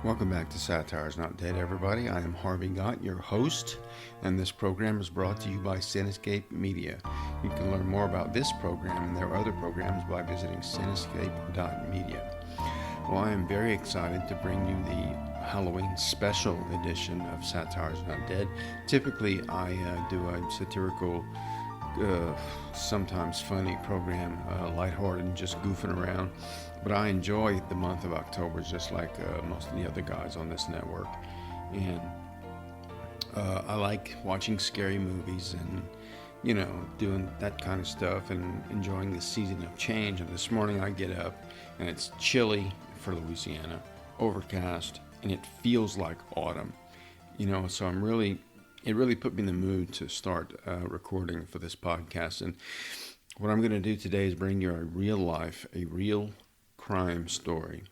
Welcome back to Satire is Not Dead, everybody. I am Harvey Gott, your host, and this program is brought to you by Cinescape Media. You can learn more about this program and their other programs by visiting cinescape.media. Well, I am very excited to bring you the Halloween special edition of Satire is Not Dead. Typically, I do a satirical, sometimes funny program, lighthearted and just goofing around. But I enjoy the month of October just like most of the other guys on this network. And I like watching scary movies and, doing that kind of stuff and enjoying the season of change. And this morning I get up and it's chilly for Louisiana, overcast, and it feels like autumn. So it really put me in the mood to start recording for this podcast. And what I'm going to do today is bring you a real crime story.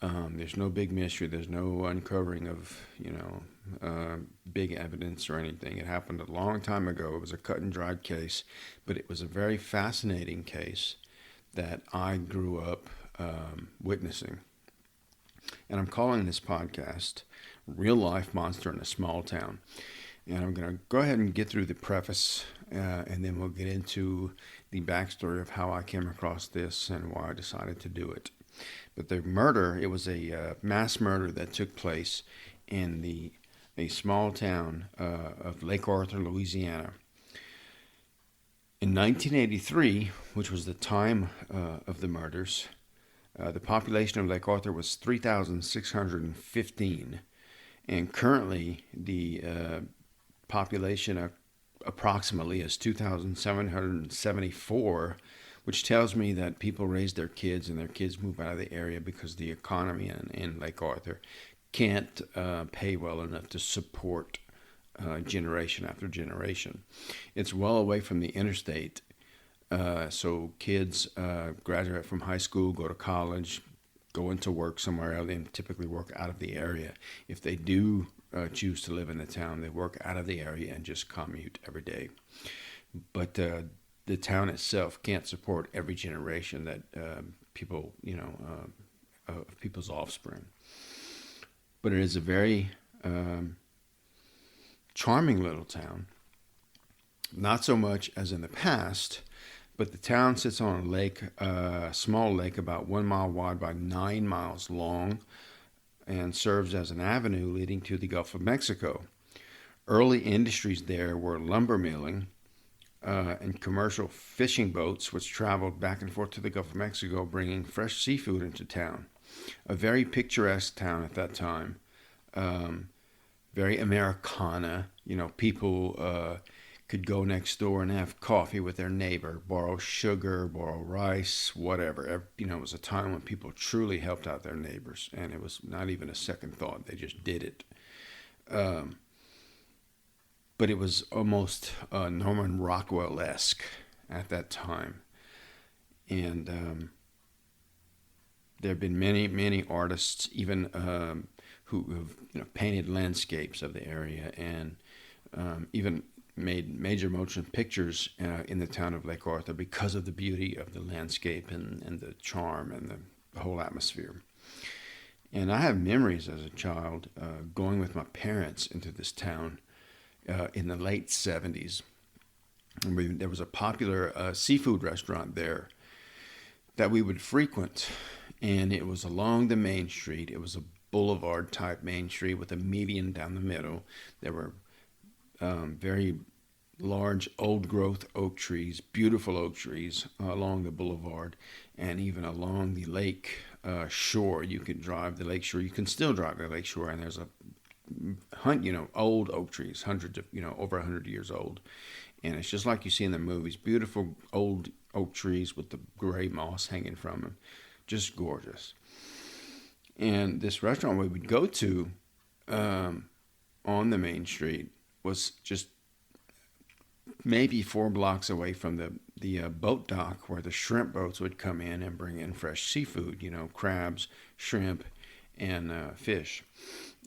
There's no big mystery. There's no uncovering of, big evidence or anything. It happened a long time ago. It was a cut and dried case, but it was a very fascinating case that I grew up witnessing. And I'm calling this podcast Real Life Monster in a Small Town. And I'm going to go ahead and get through the preface, and then we'll get into the backstory of how I came across this and why I decided to do it. But the murder, it was a mass murder that took place in a small town of Lake Arthur, Louisiana. In 1983, which was the time of the murders, the population of Lake Arthur was 3,615, and currently the population approximately is 2,774, which tells me that people raise their kids and their kids move out of the area because the economy in Lake Arthur can't pay well enough to support generation after generation. It's well away from the interstate, so kids graduate from high school, go to college, go into work somewhere else, and typically work out of the area. If they do choose to live in the town, they work out of the area and just commute every day. But the town itself can't support every generation that people, of people's offspring. But it is a very charming little town. Not so much as in the past, but the town sits on a lake, a small lake about 1 mile wide by 9 miles long, and serves as an avenue leading to the Gulf of Mexico. Early industries there were lumber milling and commercial fishing boats, which traveled back and forth to the Gulf of Mexico, bringing fresh seafood into town. A very picturesque town at that time, very Americana. People could go next door and have coffee with their neighbor, borrow sugar, borrow rice, whatever. It was a time when people truly helped out their neighbors, and it was not even a second thought. They just did it. But it was almost Norman Rockwell-esque at that time. And there have been many, many artists, even who have painted landscapes of the area and even made major motion pictures in the town of Lake Arthur because of the beauty of the landscape and the charm and the whole atmosphere. And I have memories as a child going with my parents into this town in the late 70s. There was a popular seafood restaurant there that we would frequent, and it was along the main street. It was a boulevard type main street with a median down the middle. There were very large old growth oak trees, beautiful oak trees along the boulevard, and even along the lake shore. You could drive the lake shore. You can still drive the lake shore, and there's old oak trees, hundreds of, over 100 years old. And it's just like you see in the movies, beautiful old oak trees with the gray moss hanging from them. Just gorgeous. And this restaurant we would go to on the main street was just maybe 4 blocks away from the boat dock where the shrimp boats would come in and bring in fresh seafood, crabs, shrimp, and fish.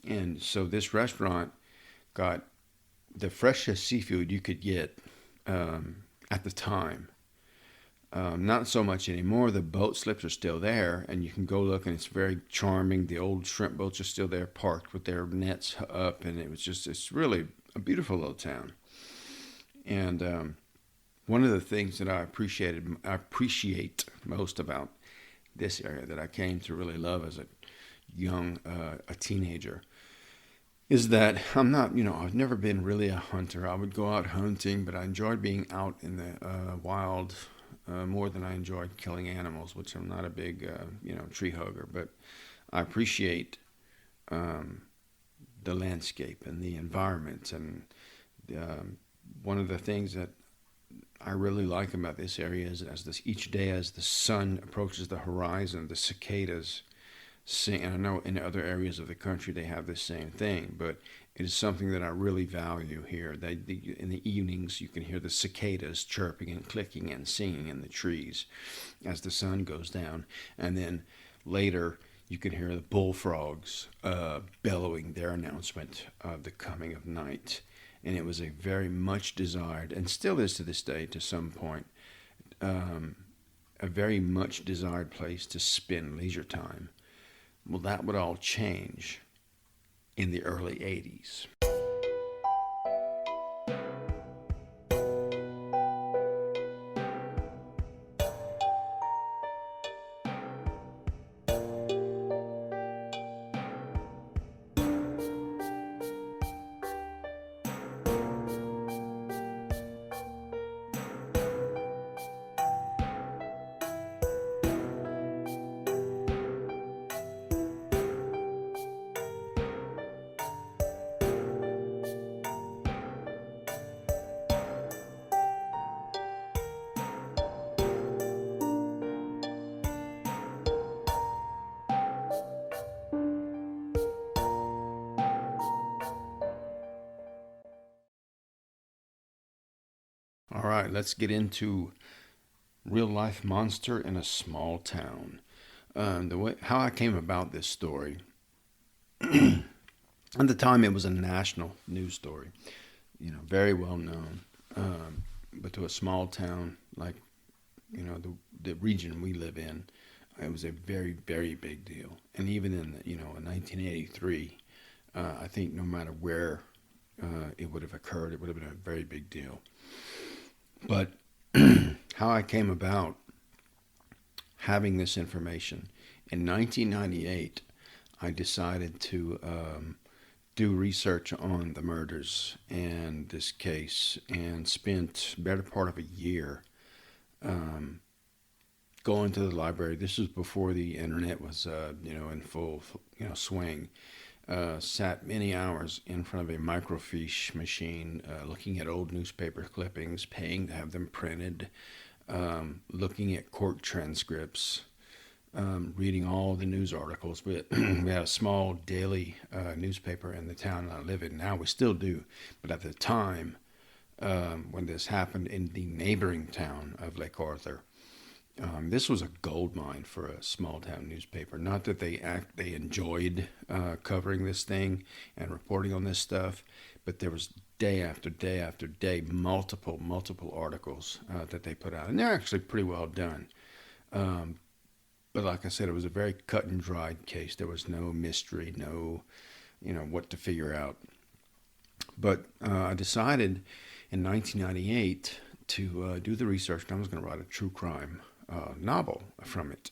And so this restaurant got the freshest seafood you could get at the time. Not so much anymore. The boat slips are still there, and you can go look, and it's very charming. The old shrimp boats are still there, parked with their nets up, and it's really a beautiful little town. And one of the things that I appreciate most about this area that I came to really love as a teenager, is that I'm not, I've never been really a hunter. I would go out hunting, but I enjoyed being out in the wild more than I enjoyed killing animals, which I'm not a big, tree hugger, but I appreciate the landscape and the environment. And one of the things that I really like about this area is each day as the sun approaches the horizon, the cicadas sing. And I know in other areas of the country they have the same thing, but it is something that I really value here. In the evenings you can hear the cicadas chirping and clicking and singing in the trees as the sun goes down. And then later you can hear the bullfrogs bellowing their announcement of the coming of night. And it was a very much desired, and still is to this day to some point, a very much desired place to spend leisure time. Well, that would all change in the early 80s. All right, let's get into real life monster in a small town. How I came about this story. At the time, it was a national news story, very well known. But to a small town like, the region we live in, it was a very, very big deal. And even in 1983, I think no matter where it would have occurred, it would have been a very big deal. But how I came about having this information, in 1998, I decided to do research on the murders and this case, and spent the better part of a year going to the library. This was before the internet was in full swing. Sat many hours in front of a microfiche machine, looking at old newspaper clippings, paying to have them printed, looking at court transcripts, reading all the news articles. We had a small daily newspaper in the town I live in. Now we still do, but at the time when this happened in the neighboring town of Lake Arthur, this was a gold mine for a small town newspaper. Not that they enjoyed covering this thing and reporting on this stuff, but there was day after day after day multiple articles that they put out, and they're actually pretty well done. But like I said, it was a very cut and dried case. There was no mystery, no what to figure out. But I decided in 1998 to do the research, and I was going to write a true crime novel from it,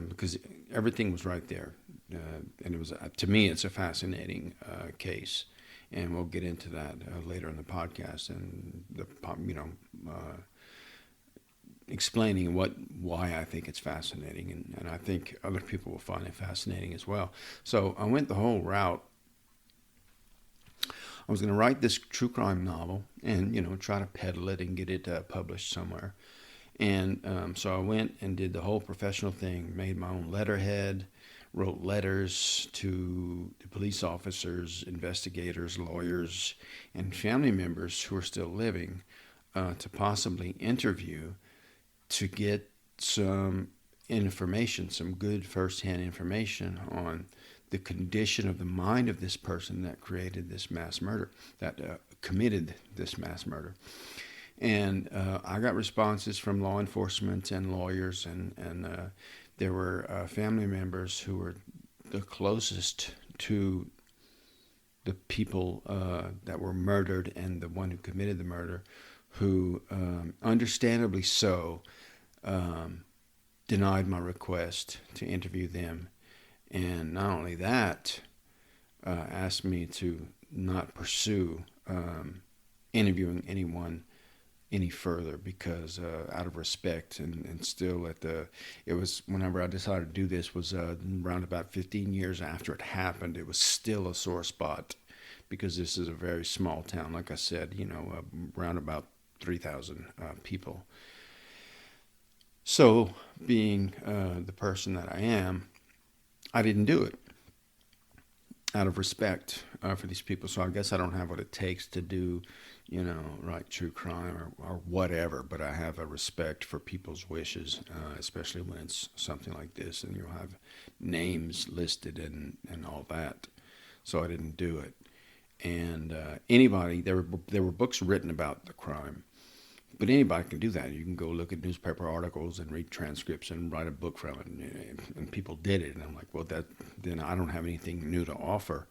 because everything was right there, and it was to me it's a fascinating case, and we'll get into that later in the podcast, and explaining why I think it's fascinating, and I think other people will find it fascinating as well. So I went the whole route. I was going to write this true crime novel and try to peddle it and get it published somewhere. And so I went and did the whole professional thing, made my own letterhead, wrote letters to the police officers, investigators, lawyers, and family members who are still living to possibly interview, to get some information, some good firsthand information on the condition of the mind of this person that created this mass murder, that committed this mass murder. And I got responses from law enforcement and lawyers, and there were family members who were the closest to the people that were murdered and the one who committed the murder, who, understandably so, denied my request to interview them. And not only that, asked me to not pursue interviewing anyone any further because out of respect, and still it was whenever I decided to do this was around about 15 years after it happened. It was still a sore spot because this is a very small town, like I said, around about 3,000 people. So being the person that I am, I didn't do it out of respect for these people. So I guess I don't have what it takes to do, write true crime or whatever, but I have a respect for people's wishes, especially when it's something like this and you'll have names listed and all that. So I didn't do it. And anybody, there were books written about the crime, but anybody can do that. You can go look at newspaper articles and read transcripts and write a book from it, and people did it. And I'm like, well, then I don't have anything new to offer,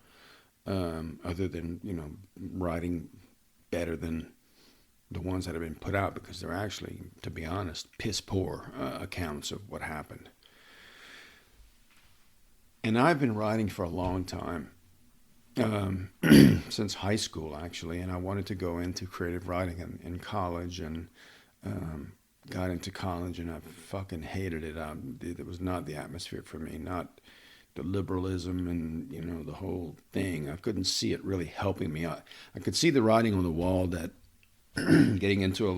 other than writing better than the ones that have been put out, because they're actually, to be honest, piss poor accounts of what happened. And I've been writing for a long time. Since high school, actually, and I wanted to go into creative writing in college, and got into college, and I fucking hated it. It was not the atmosphere for me, not the liberalism and the whole thing. I couldn't see it really helping me. I could see the writing on the wall that getting into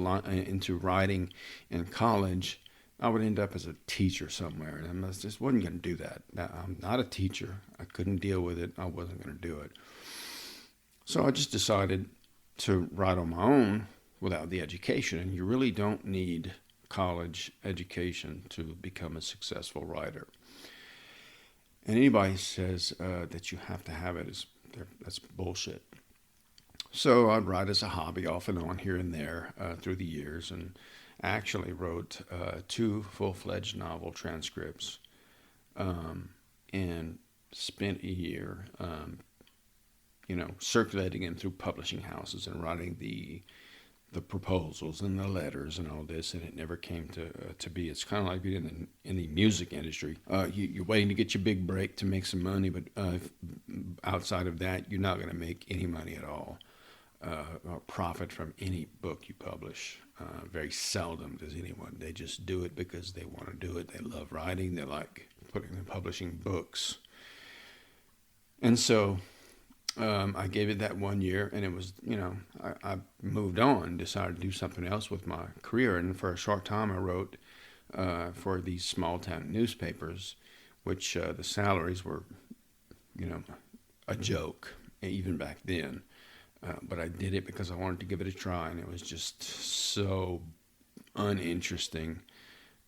writing in college, I would end up as a teacher somewhere, and I just wasn't going to do that. I'm not a teacher. I couldn't deal with it. I wasn't going to do it. So I just decided to write on my own without the education, and you really don't need college education to become a successful writer. And anybody says that you have to have it, that's bullshit. So I'd write as a hobby off and on here and there through the years, and I actually wrote 2 full-fledged novel transcripts, and spent a year, circulating them through publishing houses and writing the proposals and the letters and all this, and it never came to be. It's kind of like being in the music industry. You're waiting to get your big break to make some money, but outside of that, you're not going to make any money at all, or profit from any book you publish. Very seldom does anyone. They just do it because they want to do it. They love writing. They like publishing books. And so I gave it that 1 year, and it was, I moved on, decided to do something else with my career. And for a short time, I wrote for these small town newspapers, which the salaries were, a joke, even back then. But I did it because I wanted to give it a try, and it was just so uninteresting.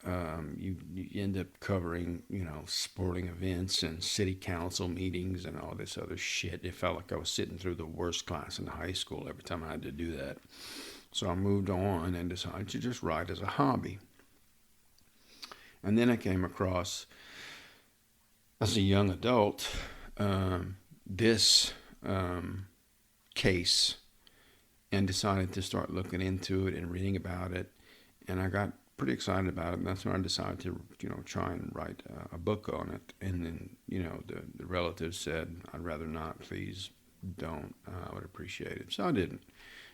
You end up covering, sporting events and city council meetings and all this other shit. It felt like I was sitting through the worst class in high school every time I had to do that. So I moved on and decided to just write as a hobby. And then I came across, as a young adult, this case, and decided to start looking into it and reading about it, and I got pretty excited about it, and that's when I decided to try and write a book on it. And then the relatives said, I'd rather not, please don't, I would appreciate it. So I didn't.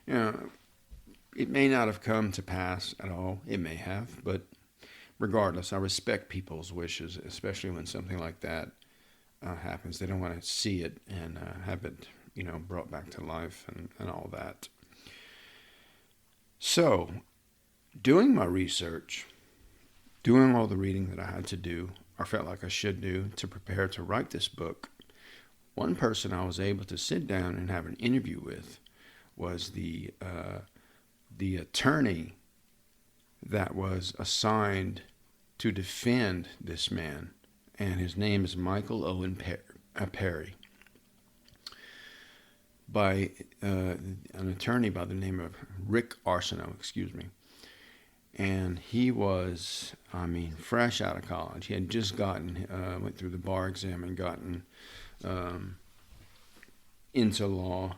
It may not have come to pass at all, it may have, but regardless, I respect people's wishes, especially when something like that happens. They don't want to see it and have it brought back to life and all that. So, doing my research, doing all the reading that I had to do, or felt like I should do, to prepare to write this book, one person I was able to sit down and have an interview with was the attorney that was assigned to defend this man, and his name is Michael Owen Perry. by an attorney by the name of Rick Arsenault, and he was, fresh out of college. He had just went through the bar exam and gotten into law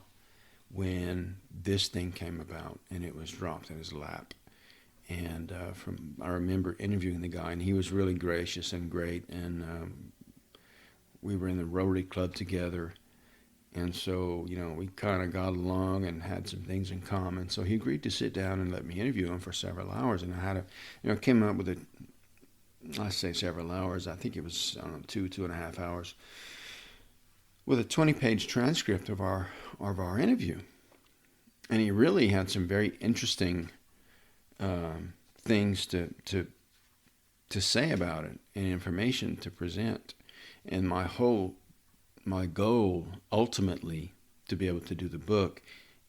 when this thing came about, and it was dropped in his lap. And I remember interviewing the guy, and he was really gracious and great. And we were in the Rotary Club together, and so we kind of got along and had some things in common. So he agreed to sit down and let me interview him for several hours. And I had came up with I say several hours. I think it was 2.5 hours, with a 20-page transcript of our interview. And he really had some very interesting things to say about it and information to present. And my goal ultimately to be able to do the book,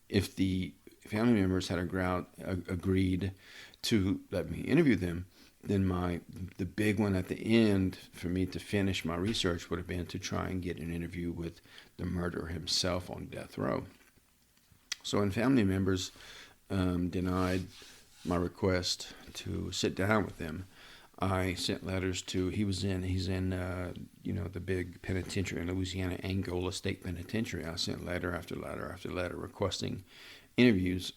if the family members had agreed to let me interview them, then the big one at the end for me to finish my research would have been to try and get an interview with the murderer himself on death row. So when family members denied my request to sit down with them, I sent letters to, he's in the big penitentiary in Louisiana, Angola State Penitentiary. I sent letter after letter after letter requesting interviews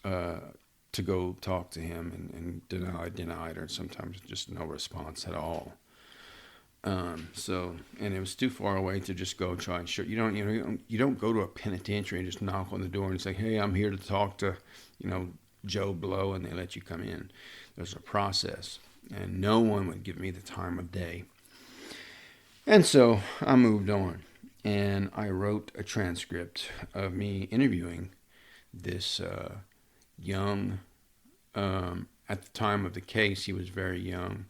to go talk to him, and denied, or sometimes just no response at all. And it was too far away to just go try and you don't go to a penitentiary and just knock on the door and say, "Hey, I'm here to talk to, Joe Blow," and they let you come in. There's a process, and no one would give me the time of day. And so I moved on, and I wrote a transcript of me interviewing this young, at the time of the case, he was very young,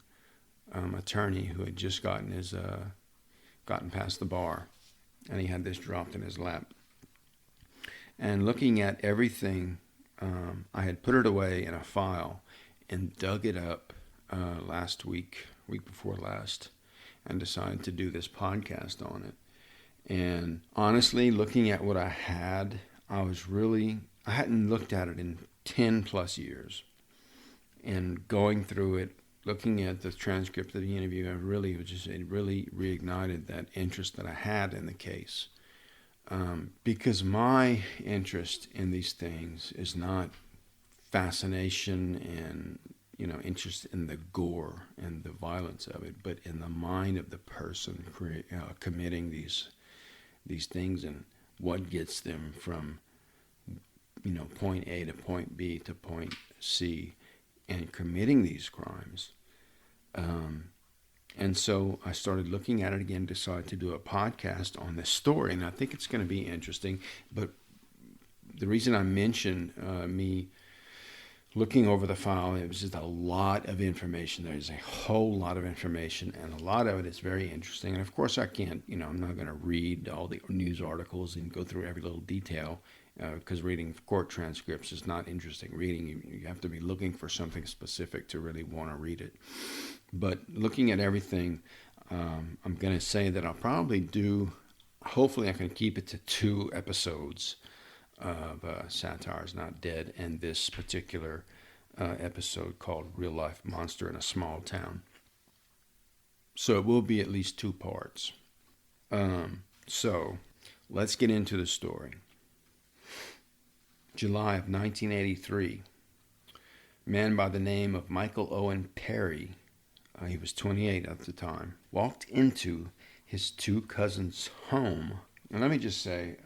attorney who had just gotten past the bar, and he had this dropped in his lap. And looking at everything, I had put it away in a file and dug it up week before last, and decided to do this podcast on it. And honestly, looking at what I had, I hadn't looked at it in 10 plus years. And going through it, looking at the transcript of the interview, it really reignited that interest that I had in the case. Because my interest in these things is not fascination and interest in the gore and the violence of it, but in the mind of the person committing these things, and what gets them from point A to point B to point C, and committing these crimes. And so I started looking at it again, decided to do a podcast on this story, and I think it's going to be interesting. But the reason I mentioned me looking over the file, it was just a lot of information. There's a whole lot of information, and a lot of it is very interesting. And of course I can't, I'm not going to read all the news articles and go through every little detail, because reading court transcripts is not interesting reading. You have to be looking for something specific to really want to read it. But looking at everything, I'm going to say that I'll probably hopefully I can keep it to 2 episodes of Satire is Not Dead, and this particular episode called Real Life Monster in a Small Town. So it will be at least 2 parts. So let's get into the story. July of 1983, a man by the name of Michael Owen Perry, he was 28 at the time, walked into his 2 cousins' home. And let me just say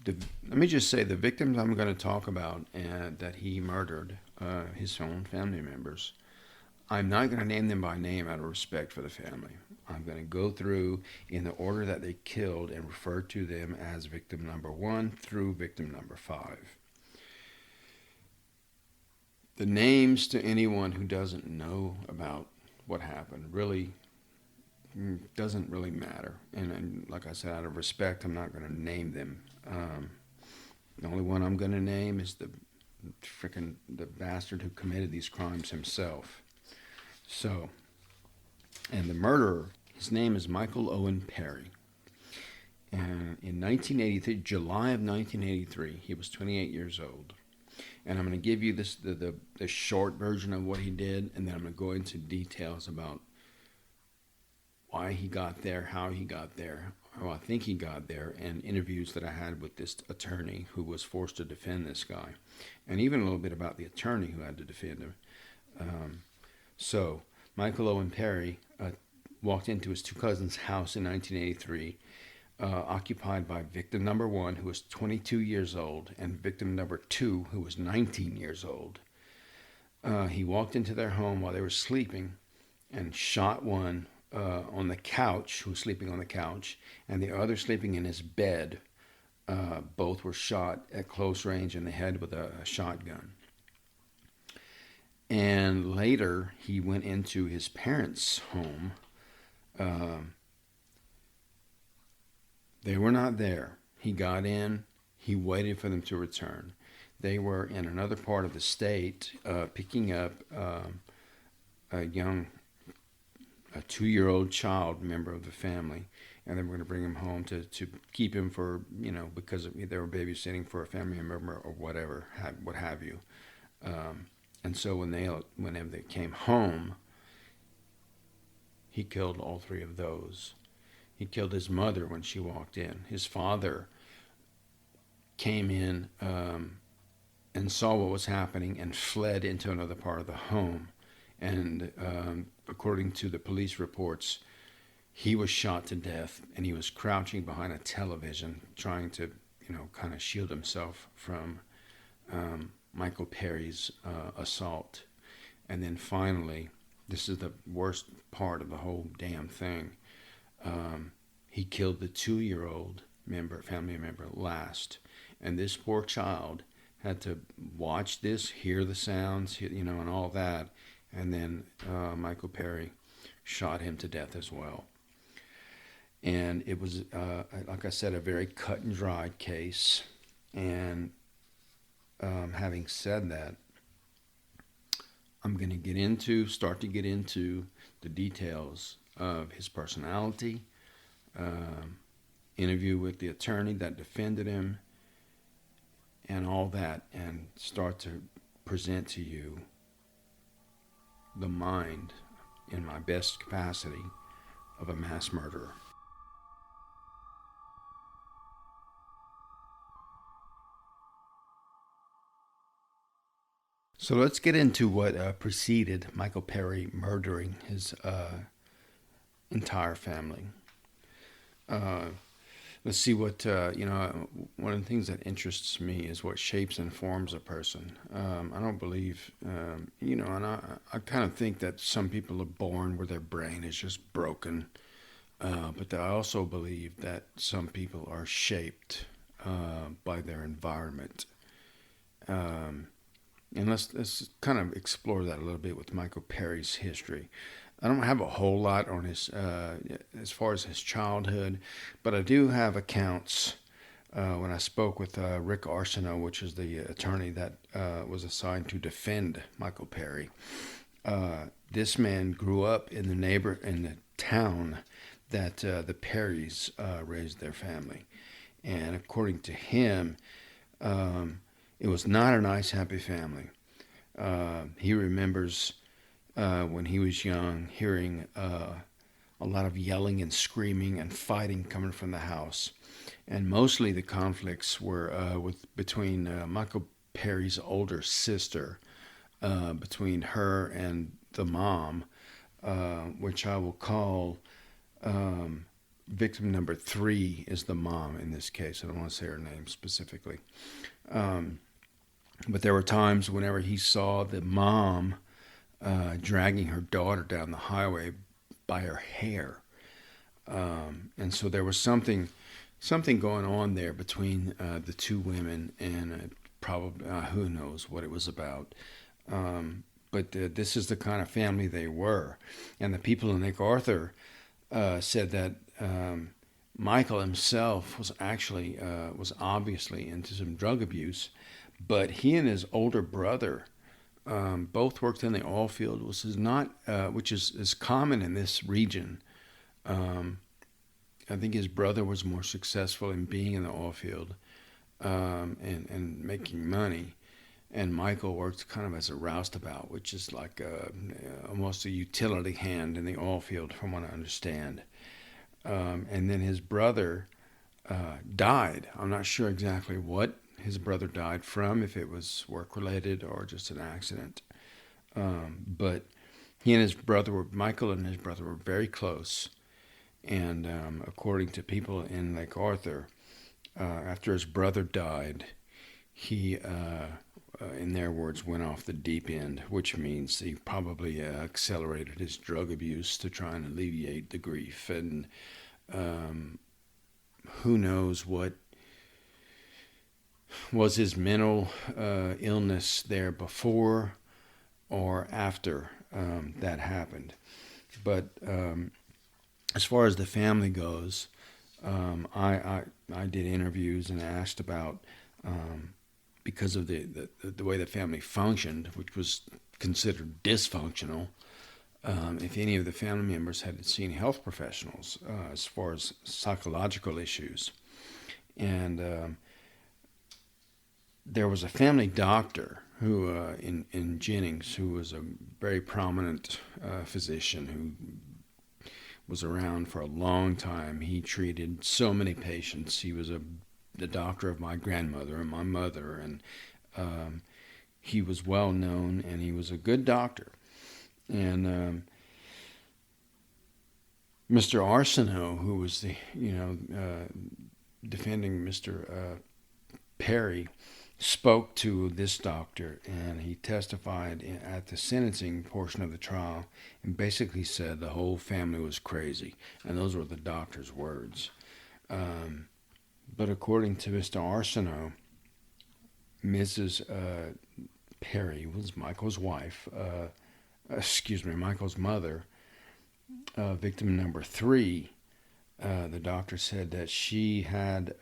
the victims I'm going to talk about that he murdered, his own family members, I'm not going to name them by name out of respect for the family. I'm going to go through in the order that they killed and refer to them as victim number 1 through victim number 5. The names, to anyone who doesn't know about what happened, really doesn't really matter. And like I said, out of respect, I'm not going to name them. The only one I'm going to name is the bastard who committed these crimes himself. So, and the murderer, his name is Michael Owen Perry. And in 1983, July of 1983, he was 28 years old. And I'm going to give you the short version of what he did, and then I'm going to go into details about why he got there, how he got there, how I think he got there, and interviews that I had with this attorney who was forced to defend this guy, and even a little bit about the attorney who had to defend him. So Michael Owen Perry walked into his two cousins' house in 1983, occupied by victim number 1, who was 22 years old, and victim number 2, who was 19 years old. He walked into their home while they were sleeping and shot one on the couch, who was sleeping on the couch, and the other sleeping in his bed. Both were shot at close range in the head with a shotgun. And later, he went into his parents' home. They were not there. He got in. He waited for them to return. They were in another part of the state picking up a 2-year-old child member of the family, and they were going to bring him home to keep him for, because they were babysitting for a family member or whatever, what have you. And so whenever they came home, he killed all 3 of those. He killed his mother when she walked in. His father came in and saw what was happening and fled into another part of the home. And according to the police reports, he was shot to death, and he was crouching behind a television trying to, kind of shield himself from Michael Perry's assault. And then finally, this is the worst part of the whole damn thing, he killed the 2-year-old family member last. And this poor child had to watch this, hear the sounds, and all that. And then Michael Perry shot him to death as well. And it was, like I said, a very cut and dried case. And having said that, I'm going to start to get into the details of his personality, interview with the attorney that defended him, and all that, and start to present to you the mind, in my best capacity, of a mass murderer. So let's get into what preceded Michael Perry murdering his entire family. Let's see what, one of the things that interests me is what shapes and forms a person. I don't believe, and I kind of think that some people are born where their brain is just broken. But I also believe that some people are shaped by their environment. And let's kind of explore that a little bit with Michael Perry's history. I don't have a whole lot on his, as far as his childhood, but I do have accounts when I spoke with Rick Arsenault, which is the attorney that was assigned to defend Michael Perry. This man grew up in the town that the Perrys raised their family, and according to him, it was not a nice, happy family. He remembers when he was young hearing a lot of yelling and screaming and fighting coming from the house. And mostly the conflicts were between Michael Perry's older sister, between her and the mom, which I will call victim number 3 is the mom in this case. I don't want to say her name specifically. But there were times whenever he saw the mom dragging her daughter down the highway by her hair. And so there was something going on there between the two women, and probably who knows what it was about. But this is the kind of family they were. And the people in Lake Arthur said that Michael himself was actually was obviously into some drug abuse, but he and his older brother both worked in the oil field, which is common in this region. I think his brother was more successful in being in the oil field, and making money. And Michael worked kind of as a roustabout, which is like almost a utility hand in the oil field, from what I understand. And then his brother died. I'm not sure exactly what his brother died from, if it was work related or just an accident. But he and his brother were, Michael and his brother were very close. And according to people in Lake Arthur, after his brother died, he, in their words, went off the deep end, which means he probably accelerated his drug abuse to try and alleviate the grief. And who knows what was his mental illness there before or after that happened. But as far as the family goes, I did interviews and asked about, because of the way the family functioned, which was considered dysfunctional, if any of the family members had seen health professionals as far as psychological issues. And there was a family doctor who, in Jennings, who was a very prominent physician who was around for a long time. He treated so many patients. He was the doctor of my grandmother and my mother, and he was well known, and he was a good doctor. And Mr. Arsenault, who was the defending Mr. Perry, spoke to this doctor, and he testified at the sentencing portion of the trial and basically said the whole family was crazy. And those were the doctor's words. But according to Mr. Arsenault, Mrs. Perry was Michael's wife, Michael's mother, victim number 3. The doctor said that she had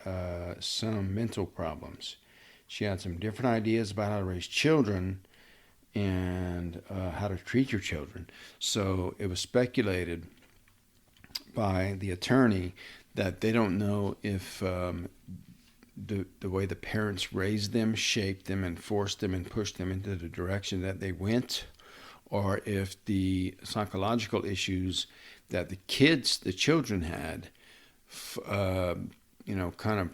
some mental problems. She had some different ideas about how to raise children and how to treat your children. So it was speculated by the attorney that they don't know if the way the parents raised them, shaped them, and forced them and pushed them into the direction that they went, or if the psychological issues that the children had, kind of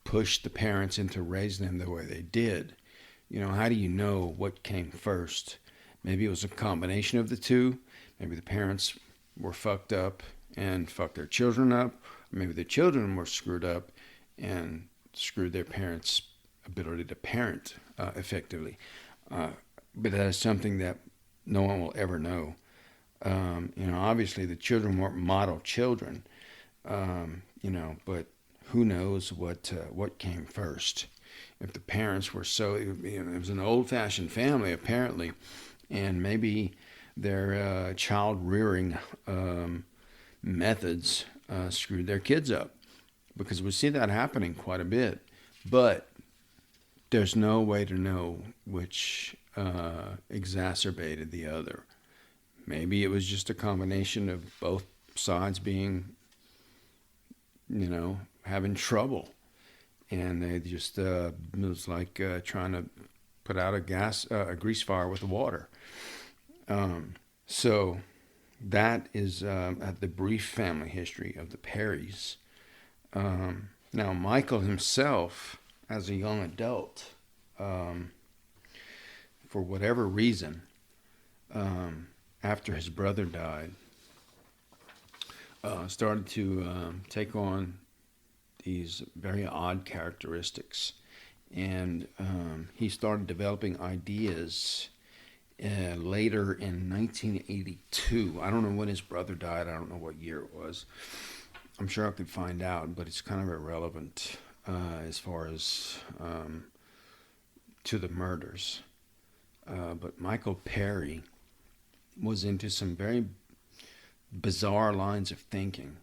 pushed the parents into raising them the way they did. How do you know what came first? Maybe it was a combination of the two. Maybe the parents were fucked up and fucked their children up. Or maybe the children were screwed up and screwed their parents' ability to parent effectively. But that is something that no one will ever know. Obviously the children weren't model children, but who knows what came first. If the parents were it was an old-fashioned family apparently, and maybe their child rearing methods screwed their kids up, because we see that happening quite a bit. But there's no way to know which exacerbated the other. Maybe it was just a combination of both sides being, having trouble, and they just it was like trying to put out a grease fire with water. So that is the brief family history of the Perrys. Now, Michael himself, as a young adult, for whatever reason, after his brother died, started to take on these very odd characteristics. And he started developing ideas later in 1982. I don't know when his brother died. I don't know what year it was. I'm sure I could find out, but it's kind of irrelevant as far as to the murders. But Michael Perry was into some very bizarre lines of thinking,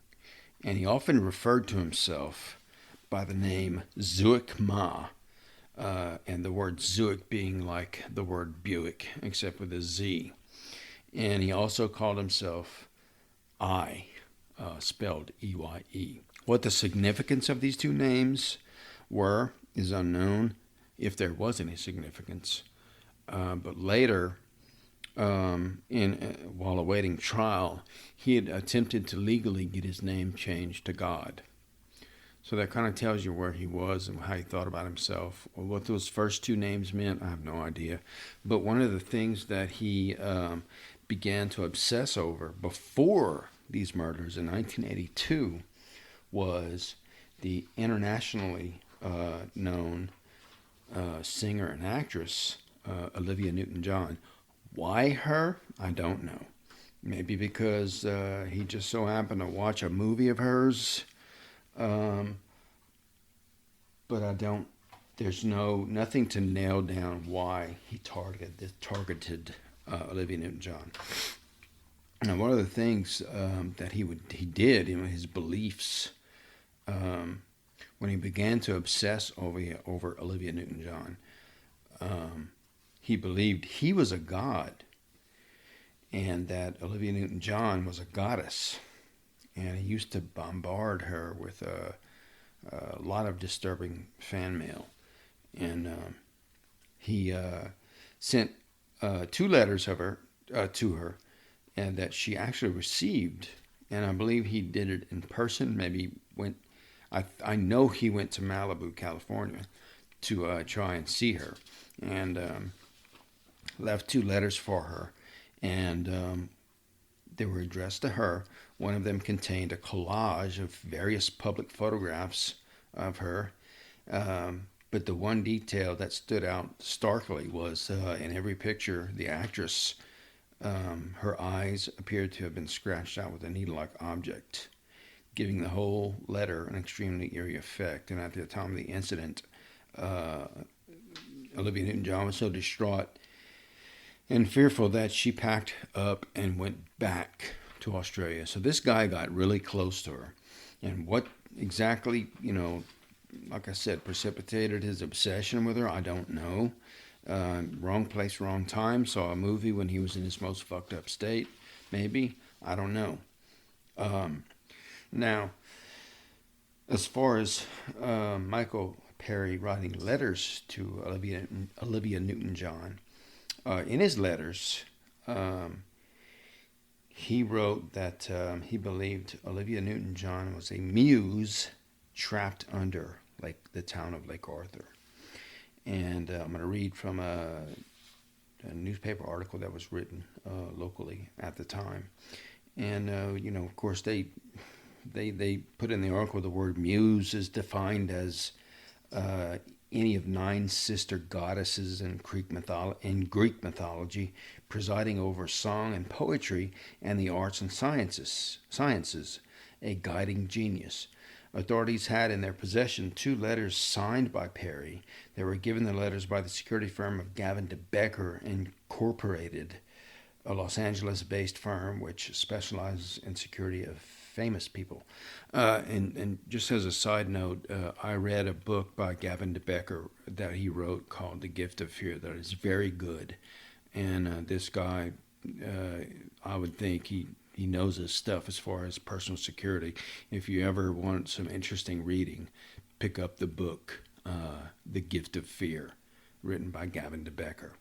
and he often referred to himself by the name Zuick Ma, and the word Zuick being like the word Buick, except with a Z. And he also called himself I, spelled E-Y-E. What the significance of these two names were is unknown, if there was any significance. But later, while awaiting trial, he had attempted to legally get his name changed to God. So that kind of tells you where he was and how he thought about himself. Well, what those first two names meant, I have no idea. But one of the things that he began to obsess over before these murders in 1982 was the internationally known singer and actress Olivia Newton-John. Why her? I don't know. Maybe because he just so happened to watch a movie of hers. But I don't. There's nothing to nail down why he targeted Olivia Newton-John. Now, one of the things that he did, his beliefs, when he began to obsess over Olivia Newton-John, he believed he was a god, and that Olivia Newton-John was a goddess, and he used to bombard her with a lot of disturbing fan mail, and he sent 2 letters of her to her, and that she actually received. And I believe he did it in person. Maybe went. I know he went to Malibu, California, to try and see her, and left 2 letters for her, and they were addressed to her. One of them contained a collage of various public photographs of her, but the one detail that stood out starkly was in every picture, the actress, her eyes appeared to have been scratched out with a needle-like object, giving the whole letter an extremely eerie effect. And at the time of the incident, Olivia Newton-John was so distraught and fearful that she packed up and went back to Australia. So this guy got really close to her. And what exactly, like I said, precipitated his obsession with her, I don't know. Wrong place, wrong time. Saw a movie when he was in his most fucked up state. Maybe. I don't know. Now, as far as Michael Perry writing letters to Olivia Newton-John, in his letters, he wrote that he believed Olivia Newton-John was a muse trapped under the town of Lake Arthur. And I'm going to read from a newspaper article that was written locally at the time. And, of course, they put in the article the word muse is defined as any of 9 sister goddesses in Greek mythology, presiding over song and poetry and the arts and sciences, a guiding genius. Authorities had in their possession 2 letters signed by Perry. They were given the letters by the security firm of Gavin DeBecker Incorporated, a Los Angeles-based firm which specializes in security of famous people. And just as a side note, I read a book by Gavin DeBecker that he wrote called The Gift of Fear that is very good. And this guy, I would think he knows his stuff as far as personal security. If you ever want some interesting reading, pick up the book, The Gift of Fear, written by Gavin DeBecker.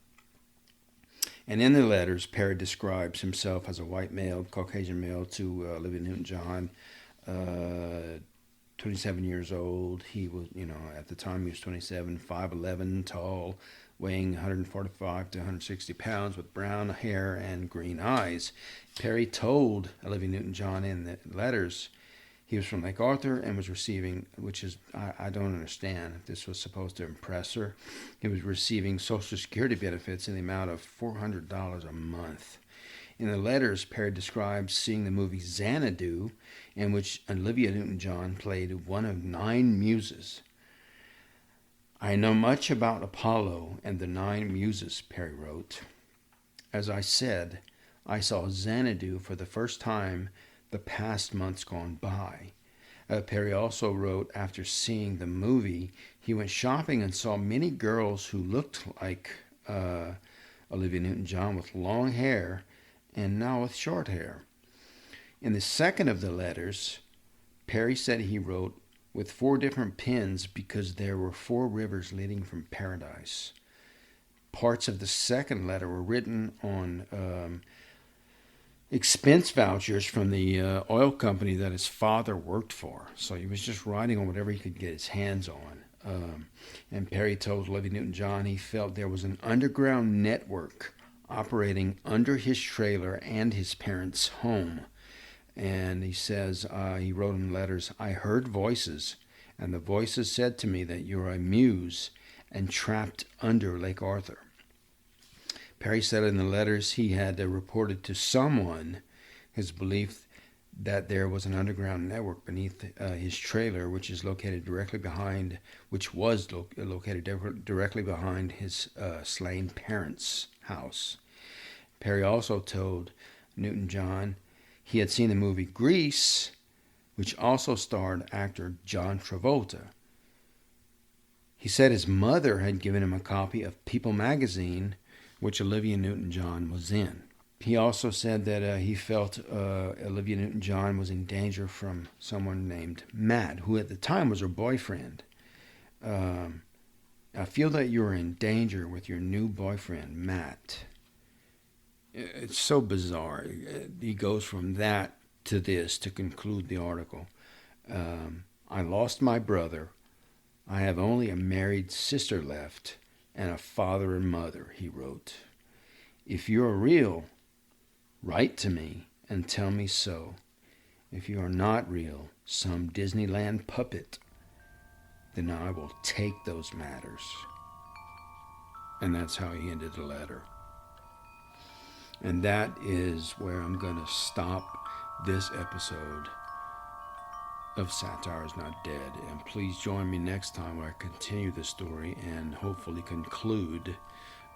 And in the letters, Perry describes himself as a white male, Caucasian male to Olivia Newton-John, 27 years old. He was, at the time he was 27, 5'11", tall, weighing 145 to 160 pounds, with brown hair and green eyes. Perry told Olivia Newton-John in the letters he was from Lake Arthur and was receiving, which is, I don't understand if this was supposed to impress her, he was receiving Social Security benefits in the amount of $400 a month. In the letters, Perry describes seeing the movie Xanadu, in which Olivia Newton-John played one of 9 muses. I know much about Apollo and the 9 muses, Perry wrote. As I said, I saw Xanadu for the first time the past months gone by. Perry also wrote, after seeing the movie, he went shopping and saw many girls who looked like Olivia Newton-John with long hair and now with short hair. In the second of the letters, Perry said he wrote with 4 different pens because there were 4 rivers leading from paradise. Parts of the second letter were written on expense vouchers from the oil company that his father worked for. So he was just writing on whatever he could get his hands on. And Perry told Olivia Newton-John he felt there was an underground network operating under his trailer and his parents' home. And he says, he wrote in letters, "I heard voices, and the voices said to me that you're a muse and trapped under Lake Arthur." Perry said in the letters he had reported to someone his belief that there was an underground network beneath his trailer, which was located directly behind his slain parents' house. Perry also told Newton-John he had seen the movie Grease, which also starred actor John Travolta. He said his mother had given him a copy of People magazine, which Olivia Newton-John was in. He also said that he felt Olivia Newton-John was in danger from someone named Matt, who at the time was her boyfriend. "I feel that you're in danger with your new boyfriend, Matt." It's so bizarre. He goes from that to this to conclude the article. "I lost my brother. I have only a married sister left and a father and mother," he wrote. "If you're real, write to me and tell me so. If you are not real, some Disneyland puppet, then I will take those matters." And that's how he ended the letter. And that is where I'm going to stop this episode of Satire is Not Dead. And please join me next time where I continue the story and hopefully conclude.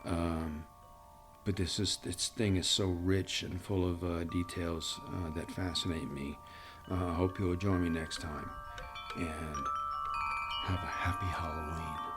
But this thing is so rich and full of details that fascinate me. I hope you'll join me next time. And have a happy Halloween.